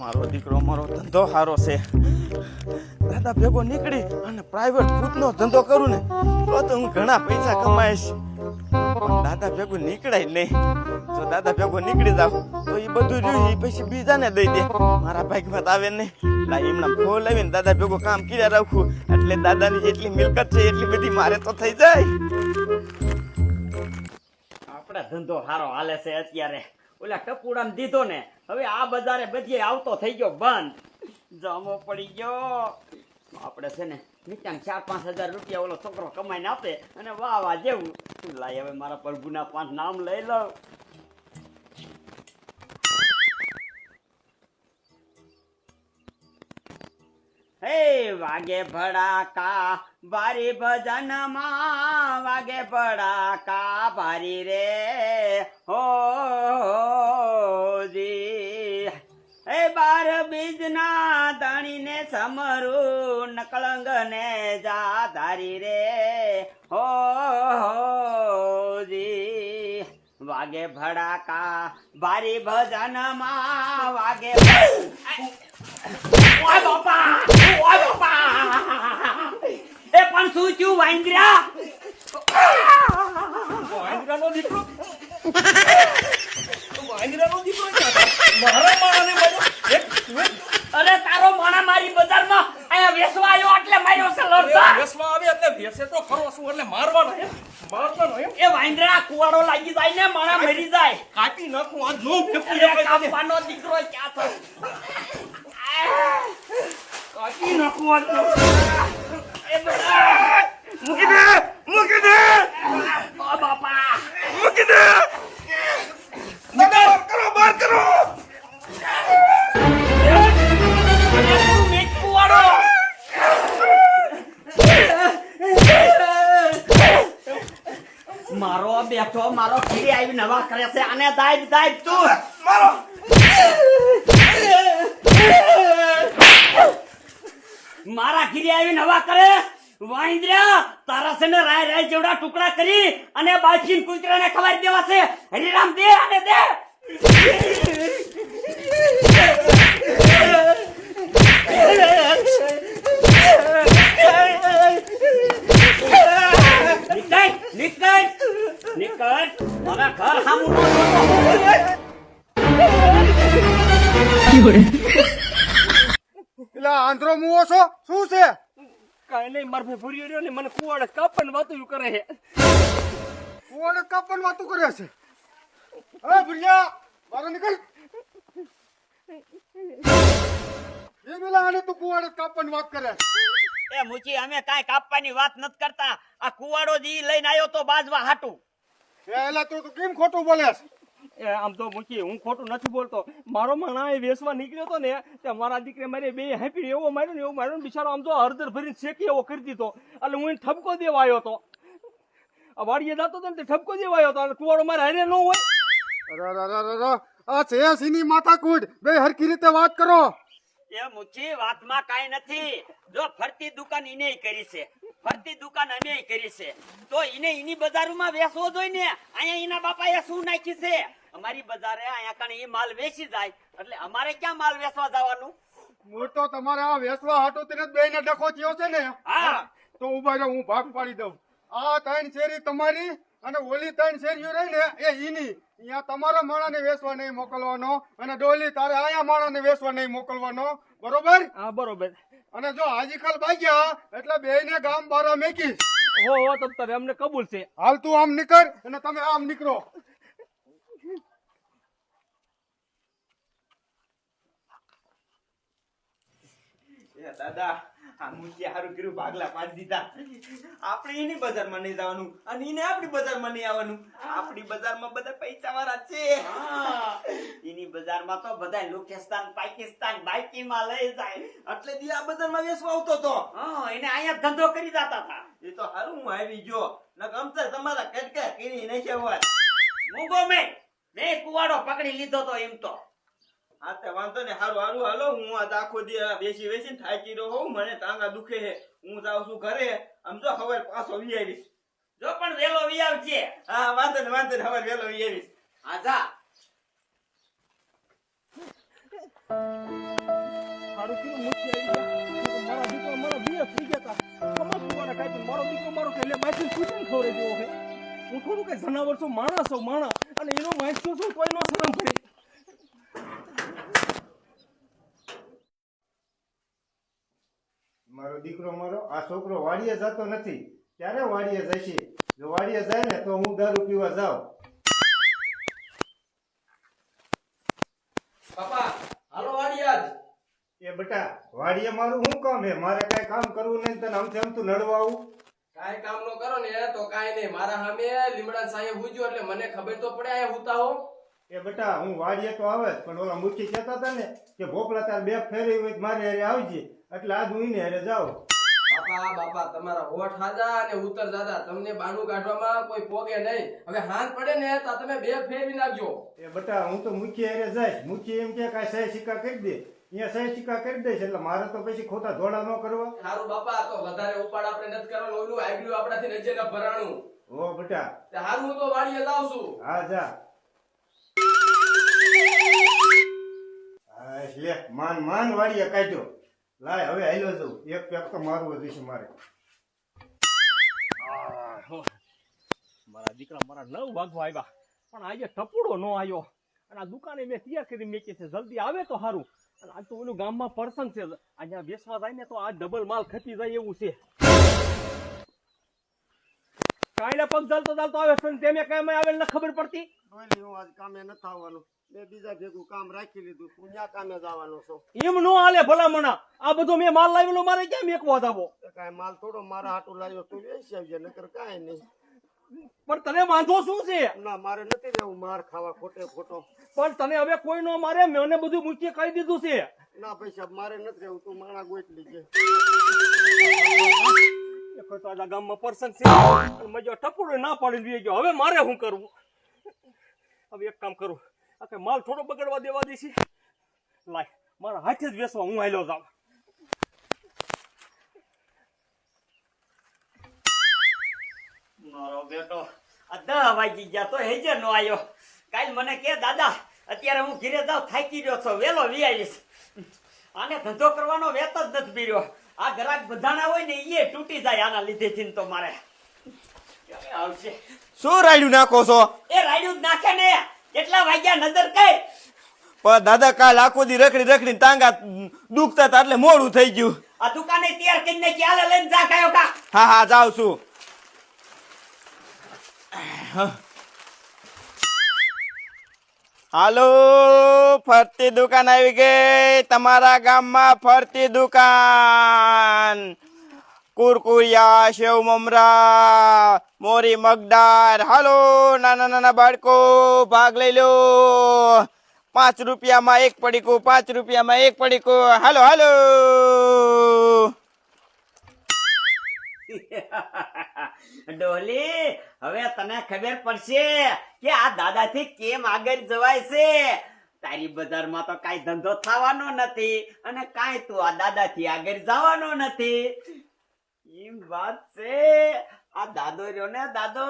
મારો દીકરો મારો ધંધો સારો છે. દાદા ભેગો નીકળી અને પ્રાઇવેટ ખુદનો ધંધો કરું ને તો હું ઘણા પૈસા કમાઈશ. પણ દાદા ભેગું નીકળાય નહીં. જો દાદા ભેગો નીકળી જાવ તો એ બધું રહ્યું એ પછી બીજાને દઈ દે. મારા ભાગમાં આવે નહીં. એમના ફો લાવીને દાદા ભેગો કામ કર્યા રાખવું એટલે દાદાની જેટલી મિલકત છે એટલી બધી મારે તો થઈ જાય. આપણે ધંધો સારો હાલે છે અત્યારે. ઓલા ટપુડાને દીધો ને હવે આ બજારે બધે આવતો થઈ ગયો બંધ. જામો પડી ગયો. આપણે છે ને નીચાને 4-5 હજાર રૂપિયા ઓલો છોકરો કમાઈને આપે અને વાહ વાહ જેવું. લાય હવે મારા પ્રભુના 5 નામ લઈ લઉં. હે વાગે ભડાકા બારી ભજનમાં વાગે ભડાકા બારી રે હો જી. હે બાર બીજના ધણીને સમરું નકળંગ ને જા ધારી રે હો જી. વાગે ભડાકા બારી ભજનમાં વાગે ઓય બાપા ઓય બાપા એ પણ શું થયું વાંદરા? વાંદરાનો દીકરો વાંદરાનો દીકરો મારા માણાને માર્યો. અરે તારો માણા મારી બજારમાં અહીંયા વેસવા આવ્યો એટલે માર્યો છે લડતા. વેસવા આવે એટલે વેસે તો ખરો શું એટલે મારવાનો એમ મારવાનો એમ. એ વાંદરા કુવાડો લાગી જાય ને માણા મરી જાય. કાપી નાખું આ નો કાપવાનો દીકરો ક્યાં થયો? કાપી નાખું આ એ બધા મૂકી દે મૂકી દે ઓ બાપા મૂકી દે બાર કરો બાર કરો. મારો બેઠો મારો ઘીરી આવી નવા કરે છે. આને દાઈ દાઈ તું મારો મારા ઘીરી આવી નવા કરે. વાંદરા તારા છે ને રાય રાય જેવડા ટુકડા કરી અને બાજીન કૂતરાને ખવાઈ દેવા છે. હરિરામ દે અને દે. નીકળ નીકળ મારા ઘર સામું પેલા આંધ્રો મુવો છો શું છે? કાઈ નહીં માર ભૂરી રહ્યો ને મને કુવાડે કાપન વાતું કરે છે. કુવાડે કાપણ વાતું કરે છે. અરે ભુરિયા બહાર નીકળ. એ પેલા આને તું કુવાડે કાપણ વાત કરે. એ મુચી અમે કાઈ કાપવાની વાત નથી કરતા. આ કુવાડો જી લઈને આવ્યો તો બાજવા હાટું. એલા તું કેમ ખોટું બોલે છે? આમ તો મૂકી હું ખોટું નથી બોલતો. મારો માણા એ વેસવા નીકળ્યો હતો ને તે મારા દીકરે મારે બે હેપી એવો માર્યો ને બિચારો આમ તો હળદર ભરીને શેકી એવો કરી દીધો. એટલે હું એને ઠપકો દેવા આવ્યો હતો. આ વાડીએ જતો હતો ને તે ઠપકો દેવા આવ્યો હતો અને કુવાડો મારે હારે ન હોય. અરે આ છે સીની માથાકૂટ. બે હરખી રીતે વાત કરો. એ મુચી વાતમાં કાઈ નથી. જો ફરતી દુકાન ઈને કરી છે, ફરતી દુકાન અમે કરી છે, તો ઈને ઈની બજારમાં વેચવો જોઈએ ને. અહીંયા ઈના બાપાએ શું નાખી છે? અમારી બજારે અહીંયા કણે ઈ માલ વેચી જાય એટલે અમારે ક્યાં માલ વેચવા જવાનું? હું તો તમારે આ વેસવા હાટો તેને બે ને ડખો થયો છે ને. હા તો ઉભા રહો હું ભાગ પાડી દઉં. આ 3 શેરી તમારી અને ઓલી 3 શેરીઓ રહી ને એ ઈની. અહીંયા તમારા માણાને વેચવા નહીં મોકલવાનો અને ડોલી તારે અહીંયા માણાને વેચવા નહીં મોકલવાનો. બરોબર? હા બરોબર. અને જો હાજીખાલ ભાગ્યા એટલે બેયને ગામ બારા મેકીશ. હો તમ તારે અમને કબૂલ છે. હાલ તું આમ નીકળ અને તમે આમ નીકળો. દાદા આ મુજે હારું કર્યું ભાગલા પાડી દીધા. આપણે એની બજારમાં નહીં જવાનું અને એને આપણી બજારમાં નહીં આવવાનું. આપણી બજારમાં બધા પૈસા વાળા છે. એની બજારમાં તો બધા લુકેસ્તાન પાકિસ્તાન બાઈકીમાં લઈ જાય એટલે દી આ બજારમાં વેચવા આવતો તો. એને અહીંયા ધંધો કરી જતા હતા. એ તો હારું હું આવી ગયો. નક અમતર તમારા કટકા કરી નાખ્યા હોય. મૂંગો મેં કુવાડો પકડી લીધો તો એમ તો. હા તે વાંધો ને હારું હારું હાલો. હું આ આખો દી બેસી બેસીને થાકી રહ્યો હોઉં. મને ટાંગા દુખે છે. હું જાઉં છું ઘરે. આમ જો હવે પાછો વી આવીશ. જો પણ વેલો વી આવજે. હા વાંધો ને હવે વેલો વી આવીશ. હા જા. મારું કેવું મુખ્ય મારા દીકરા મારા બે થઈ ગયા હતા કમા પીવાના કાંઈ પણ મારો દીકરો મારો કે બાઈથી પૂછીને ખવરે જેવો છે હું થોડું કઈ જનાવર છું માણસ છું માણસ અને એનો માણસ્યો છું કોઈ નો શરમ પડી મારો દીકરો મારો આ છોકરો વાડીએ જતો નથી ક્યારે વાડીએ જશે જો વાડીએ જાય ને તો હું દારૂ પીવા જાઉં પપ્પા હાલો વાડી આજ એ બેટા વાડીએ મારું શું કામ હે મારે કઈ કામ કરવું નહીં તને આમથી આમ તું નડવા આવું કાંઈ કામ નો કરો ને તો કાંઈ નહીં મારા સામે લીમડા સાહેબ હુજ્યો એટલે મને ખબર તો પડે આ હુતા હો એ બેટા હું વાડીએ તો આવે જ પણ ઓલા મુખી કહેતા હતા ને કે ભોપલા તાર બે ફેરી હોય તો મારે હારે આવજે એટલે આજ હું એને હારે જાઉં બાપા તમારા હોઠ હાજા અને ઉતર દાદા તમને બાનું કાઢવામાં કોઈ પોગે નહીં હવે હાથ પડે ને તો તમે બે ફેરવી નાખજો એ બેટા હું તો મુખી હારે જાય મુખી એમ કે કાંઈ સહી સિક્કા કરી દે અહીંયા સહી સિક્કા કરી દઈશ એટલે મારે તો પછી ખોટા ધોળા ન કરવા સારું બાપા તો વધારે ઉપાડ આપણે નથી કરવાનું ઓલું આગલું આપણાથી નજે ન ભરાણું ઓ બેટા તે હારું હું તો વાડીએ જાઉં છું હા જા હા લે માન વાડીએ કાઢ્યો લાય હવે હાલ્યો જવું એક પેક તો મારવું હતું છે મારે મારા દીકરા મારા 9 વાગવા આવ્યા પણ આજે ટપુડો ન આવ્યો અને આ દુકાને મેં તૈયાર કરી મેકી છે જલ્દી આવે તો સારું અને આજ તો ઓલું ગામમાં પ્રસંગ છે અહીંયા બેસવા જાય ને તો આ ડબલ માલ ખતી જાય એવું છે કાલે પગ ચાલતો આવે છે તેમે કામે આવેલ ને ખબર પડતી હું આજ કામે નથી આવવાનું મેં બીજા ભેગું કામ રાખી લીધું તું ન્યા કામે જવાનો છો એમ નો હાલે ભલામણા આ બધો મેં માલ લાવેલો મારે ક્યાં મેકવા દાવો કાંઈ માલ થોડો મારા હાટું લાવ્યો તું વેચી આવજે નકર કાંઈ નહીં પણ તને વાંધો શું છે ના મારે નથી રહેવું માર ખાવા ખોટે ખોટો પણ તને હવે કોઈ નો મારે મને બધું મૂકી કહી દીધું છે ના પૈસા મારે નથી રહેવું તું માણા ગોઠલી છે ગામમાં પ્રસંગ છે મજો ટપુડો ના પાડી દઈ ગયો હવે મારે શું કરવું હવે એક કામ કરું આ માલ થોડો બગડવા દેવા દેશી લાય મારા હાથે જ વેસવા હું હાલ્યો જાવ મારો બેટો આ 10 વાગી ગયા તો હેજે નો આવ્યો કાલ મને કે દાદા અત્યારે હું ઘરે જાવ થાકી રહ્યો છો વેલો વી આવીશ આને ધંધો કરવાનો વેત જ નથી પીર્યો આ ગ્રાહક બધાના હોય ને એ તૂટી જાય આના લીધેથી તો મારે ક્યારે આવશે શું રાડ્યું નાખો છો એ રાડ્યું જ નાખે ને કેટલા વાગ્યા નજર કઈ પણ દાદા કાલ આખો દી રખડી તાંગા દુખતા હતા એટલે મોડું થઈ ગયું આ દુકાને તૈયાર કરીને ક્યારે લઈને જા કાયો કા હા જાઉં છું હાલો ફરતી દુકાન આવી ગઈ તમારા ગામમાં ફરતી દુકાન કુરકુરિયા સેવ મમરા મોરી મગદાર હાલો નાના બાળકો ભાગ લઈ લો 5 રૂપિયામાં એક પડીકું 5 રૂપિયામાં એક પડીકું હાલો ડોલી હવે તને ખબર પડશે કે આ દાદાથી કેમ આગળ જવાય છે તારી બજારમાં તો કાઈ ધંધો થવાનો નથી અને કાઈ તું આ દાદાથી આગળ જવાનો નથી એમ વાત છે આ દાદો રહ્યો ને દાદો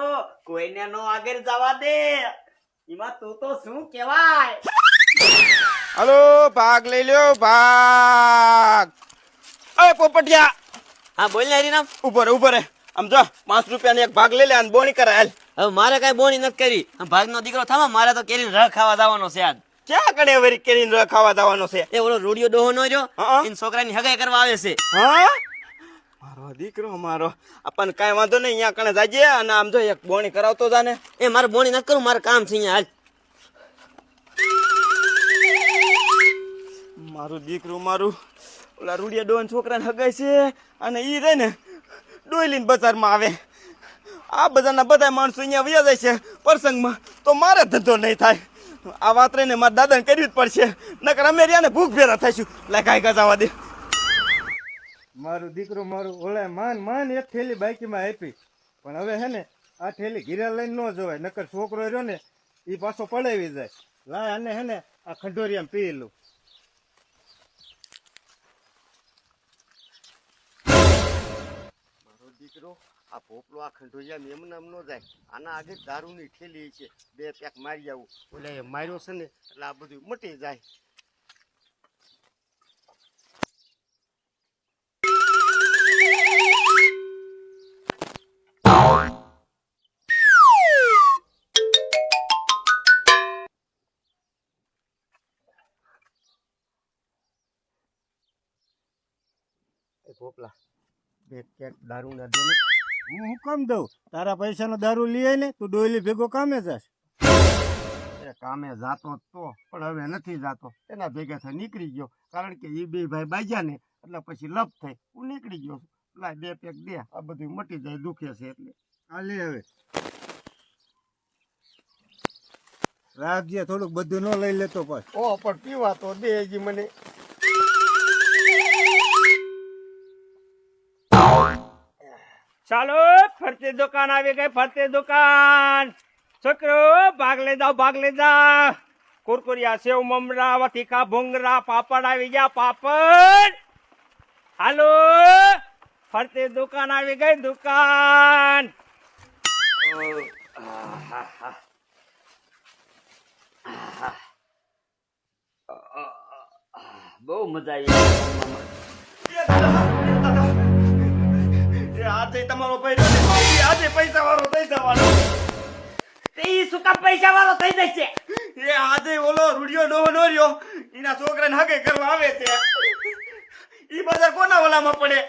કોઈને નો આગળ જવા દે એમાં તું તો શું કહેવાય હાલો ભાગ લઈ લ્યો ભાગ અરે પોપટિયા હા બોલ ને હરીનામ ઉપર આમ જો 5 રૂપિયાનો એક ભાગ લઈ લે અને બોણી કરાય હાલ હવે મારે કઈ બોની નથી કરી ભાગનો દીકરો થામા મારે તો કેરીને રહ ખાવા જવાનો છે આજ ક્યાં કણે વરી કરીને રખાવા જવાનો છે એ ઓલો રૂડિયો ડોહો નો રહ્યો હા. એન છોકરાની હગાઈ કરવા આવે છે હા મારો દીકરો મારો આપણને કાંઈ વાંધો નહીં અહીંયા કણે જાજે અને આમ જો એક બોણી કરાવતો જાને એ મારે બોની નથી કરું મારે કામ છે અહીંયા હાલ મારું દીકરું મારું ઓલા રૂડિયા ડોન છોકરાને હગાય છે અને ઈ રે ને ડોયલીને બજારમાં આવે આ બજારના બધા માણસો અહીંયા વયા જાય છે પ્રસંગમાં તો મારે ધંધો નહીં થાય આ વાત રહીને મારા દાદાને કરવી જ પડશે નકર અમે રહ્યા ને ભૂખ ભેરા થઈશું લાય કાંઈ ગજાવા દે મારું દીકરું મારું ઓલે માન એક થેલી બાઈકીમાં આપી પણ હવે હે ને આ થેલી ઘીરા લઈને ન જવાય નકર છોકરો રહ્યો ને એ પાછો પડાવી જાય લાય અને હે ને આ ખંડોરિયામાં પી લું મારો દીકરો આ ભોપલો આ ખંડોરિયામાં એમ નામ ન જાય આના આગળ દારૂની થેલી છે 2 પેક મારી આવું ઓલે માર્યો છે ને એટલે આ બધું મટી જાય પોપલા બે કેટ દારૂ ના દે ને. હું કામ દઉં? તારા પૈસાનો દારૂ લઈ ને તું ડોયલી ભેગો કામે જાશ. એ કામે જાતો તો પણ હવે નથી જાતો. એના ભેગા થઈ નીકળી ગયો કારણ કે એ બે ભાઈ બાજ્યા ને એટલે પછી લપ થઈ હું નીકળી ગયો છું. લાય 2 પેક દે, આ બધું મટી જાય દુખે છે એટલે. હાલે હવે રાખજે, થોડુંક બધું ન લઈ લેતો પાછ. ઓ પણ પીવા તો દે હજી મને. ચાલો ફરતી દુકાન આવી ગઈ, ફરતી દુકાન. છોકરો ભાગ લઈ જાઓ. કુરકુરિયા, સેવ મમરા, તીખા ભૂંગરા, પાપડ આવી ગયા, પાપડ. હાલો ફરતી દુકાન આવી ગઈ, દુકાન. બહુ મજા આવી. આજે તમારો ભાઈ રહ્યો ને, આજે પૈસા વાળો થઈ જવાનો. તે ઈ શું કામ પૈસા વાળો થઈ જશે? એ આજે ઓલો રૂડિયો ડોહો નો રહ્યો, એના છોકરાને હગે કરવા આવે છે. ઈ બજાર કોના ઓલામાં પડે?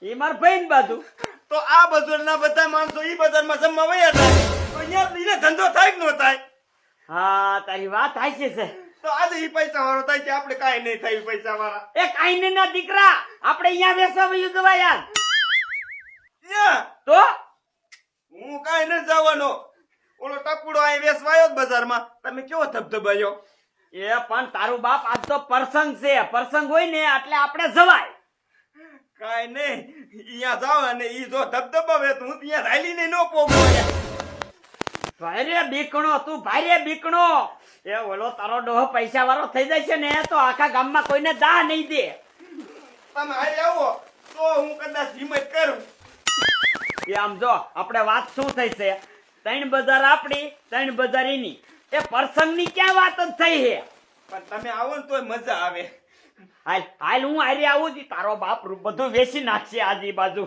ઈ માર ભાઈ બાજુ. તો આ બજારના બધા માણસો ઈ બજારમાં જમવા વયા જાય તો અહીંયા એને ધંધો થાય કે ન થાય? હા, તારી વાત હાચી છે. તો આજે ઈ પૈસા વાળો થાય છે, આપણે કાંઈ નહીં થાય પૈસા વાળા. એ કાઈ નઈ ના દીકરા, આપણે અહીંયા વેસવા વયું જવા યાર. તો હું કાંઈ નથી જવાનો. ઓલો ટપુડો અહીં વેસવા આવ્યો બજારમાં, તમે કેવો ધબધબાયો? એ પણ તારું બાપ આજ તો પ્રસંગ છે, પ્રસંગ હોય ને એટલે આપણે જવાય. કાંઈ નહીં, અહીંયા જાવ અને ઈ જો ધબધબાવે તો હું ત્યાં રાયલીને ન પોગું. ભાઈરે બીકણો, તું ભાઈરે બીકણો. એ ઓલો તારો ડોહો પૈસા વાળો થઈ જાય છે ને તો આખા ગામમાં કોઈને દા નહીં દે. તમે હારી આવો તો હું કદાચ હિંમત કરું. એ આમ જો આપણે વાત શું થઈ છે, 3 બજાર આપણી, 3 બજાર એની. એ પ્રસંગની ક્યાં વાત જ થઈ છે? પણ તમે આવો ને તોય મજા આવે. હાલ હાલ હું હારે આવું છું, તારો બાપ બધું વેચી નાખશે આજી બાજુ.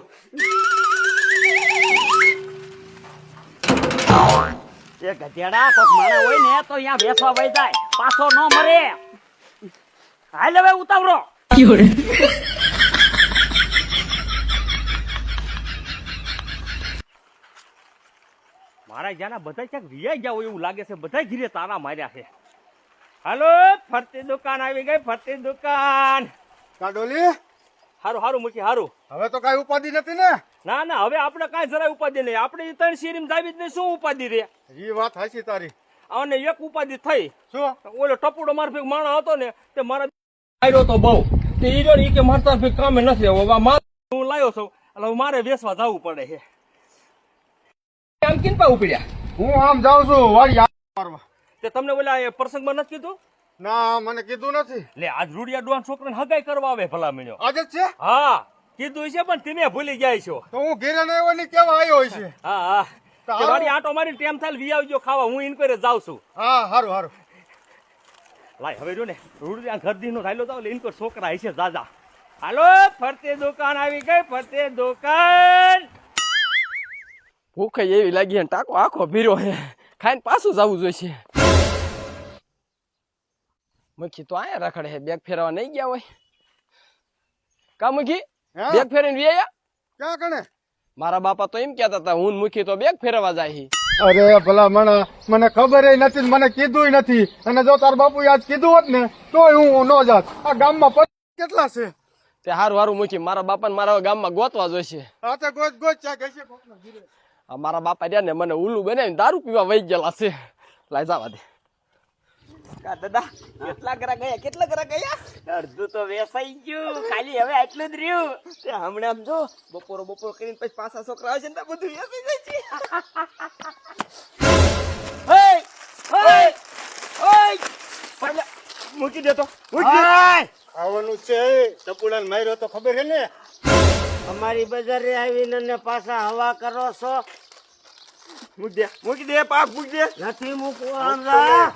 એ ગધેડા કોક માણા હોય ને તો અહીંયા બેસવા વઈ જાય, પાછો ન મરે. હાલ હવે ઉતાવળો. મારા જ્યાંના બધા ક્યાંક રિયાઈ ગયા હોય એવું લાગે છે, બધા ઘીરે તારા માર્યા છે. હાલો ફરતી દુકાન આવી ગઈ, ફરતી દુકાન. કાડોલી હારું હારું મૂકી હારું. હવે તો કાંઈ ઉપાધિ નથી ને? ના ના, હવે આપણે કાંઈ જરાય ઉપાધિ નહીં. આપણે ઈ 3 શેરીમાં જાવી જ નહીં, શું ઉપાધિ રે? એ વાત હાચી તારી. અને એક ઉપાધિ થઈ. શું? ઓલો ટપુડો માર ભેગ માણસ હતો ને તે મારા આવ્યો તો બહુ તે ઈ જો ઈ કે મારતા ભેગ કામે નથી આવ્યો. માર હું લાવ્યો છું એટલે હવે મારે વેસવા જવું પડે છે. આમ કિન પા ઉપડ્યા? હું આમ જાઉં છું વાડી મારવા. તે તમને ઓલા એ પ્રસંગમાં નથી કીધું? ના મને કીધું નથી. લે આજ રૂડિયા ડોન છોકરાને હગાઈ કરવા આવે ભલા મણ્યો. આજે જ છે? હા કીધું છે પણ તમે ભૂલી ગયા છો. તો હું ઘેરે નહીં હોય ને કેવા આવ્યો હોય છે. હા હા, તો તે વાડી આટો મારી ટેમ થાય વી આવજો ખાવા, હું ઇન કરે જાઉં છું. હા હારું હારું. લાય હવે જો ને રૂડિયા ઘરદી નો રાયલો જાવ ઇન કર છોકરા હશે જાજા. હાલો ફરતી દુકાન આવી ગઈ, ફરતી દુકાન. ભૂખ એવી લાગી હે, ટાકો આખો ભીરો હે, ખાઈને પાછું જવું જોઈશે. મુખી તો આયા રખડે હે, બેગ ફેરવા નહીં ગયા હોય કા મુખી? હે? બેગ ફેરીને વ્યાયા? ક્યાં કણે? મારા બાપા તો એમ કહેતા હતા હું મુખી તો બેગ ફેરવા જાય હી. અરે ભલા મણા, મને ખબર નથી, મને કીધું નથી. અને જો તાર બાપુ આજ કીધું હોત ને તોય હું ન જાત. આ ગામમાં કેટલા છે? તે હારું હારું મુખી, મારા બાપાને મારા ગામમાં ગોતવા જોઈશે. હા તે ગોત ગોત ચા કહેશે કોકના ઘરે. આ મારા બાપા રહ્યા ને મને ઉલ્લુ બનાવીને દારૂ પીવા વહી ગયેલા છે. લાય જવા દે. દાદા કેટલા ઘરા ગયા, કેટલા ઘરા ગયા? અડધું તો વેસાઈ ગયું, ખાલી હવે આટલું જ રહ્યું. તે હમણાં આમ જો બપોર કરીને પછી પાછા છોકરા આવે છે ને તો બધું વેસાઈ જાય છે. મૂકી દેતો. આવવાનું છે ટપુડાને માર્યો તો ખબર હે ને? અમારી બજારે આવીને પાછા હવા કરો છો. મૂકી દે પાક મૂકી દે. નથી મૂકવા.